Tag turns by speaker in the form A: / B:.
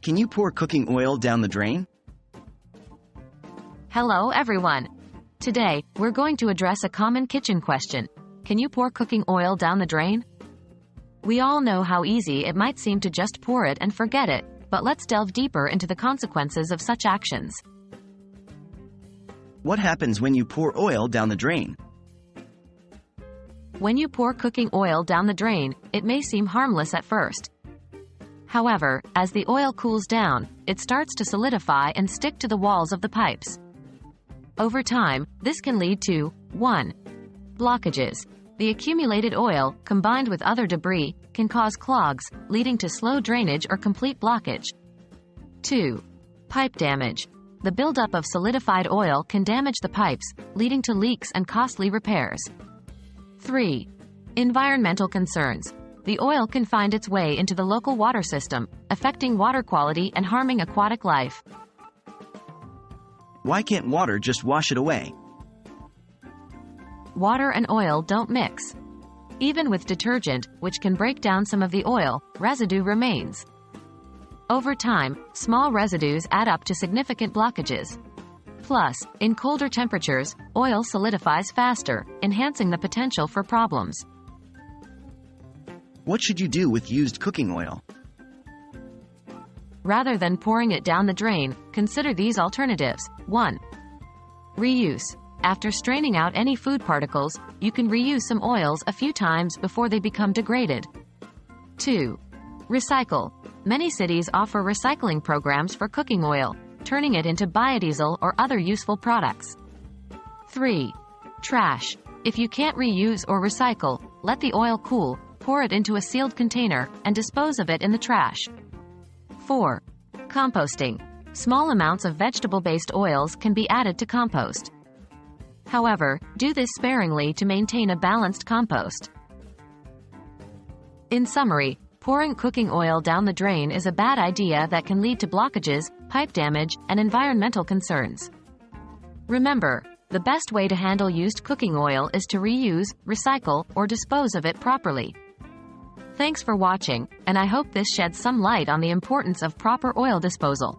A: Can you pour cooking oil down the drain?
B: Hello everyone. Today, we're going to address a common kitchen question. Can you pour cooking oil down the drain? We all know how easy it might seem to just pour it and forget it, but let's delve deeper into the consequences of such actions.
A: What happens when you pour oil down the drain?
B: When you pour cooking oil down the drain, it may seem harmless at first. However, as the oil cools down, it starts to solidify and stick to the walls of the pipes. Over time, this can lead to 1. Blockages. The accumulated oil, combined with other debris, can cause clogs, leading to slow drainage or complete blockage. 2. Pipe damage. The buildup of solidified oil can damage the pipes, leading to leaks and costly repairs. 3. Environmental concerns. The oil can find its way into the local water system, affecting water quality and harming aquatic life.
A: Why can't water just wash it away?
B: Water and oil don't mix. Even with detergent, which can break down some of the oil, residue remains. Over time, small residues add up to significant blockages. Plus, in colder temperatures, oil solidifies faster, enhancing the potential for problems.
A: What should you do with used cooking oil?
B: Rather than pouring it down the drain, consider these alternatives. 1. Reuse. After straining out any food particles, you can reuse some oils a few times before they become degraded. 2. Recycle. Many cities offer recycling programs for cooking oil, turning it into biodiesel or other useful products. 3. Trash. If you can't reuse or recycle, let the oil cool, pour it into a sealed container, and dispose of it in the trash. 4. Composting. Small amounts of vegetable-based oils can be added to compost. However, do this sparingly to maintain a balanced compost. In summary, pouring cooking oil down the drain is a bad idea that can lead to blockages, pipe damage, and environmental concerns. Remember, the best way to handle used cooking oil is to reuse, recycle, or dispose of it properly. Thanks for watching, and I hope this sheds some light on the importance of proper oil disposal.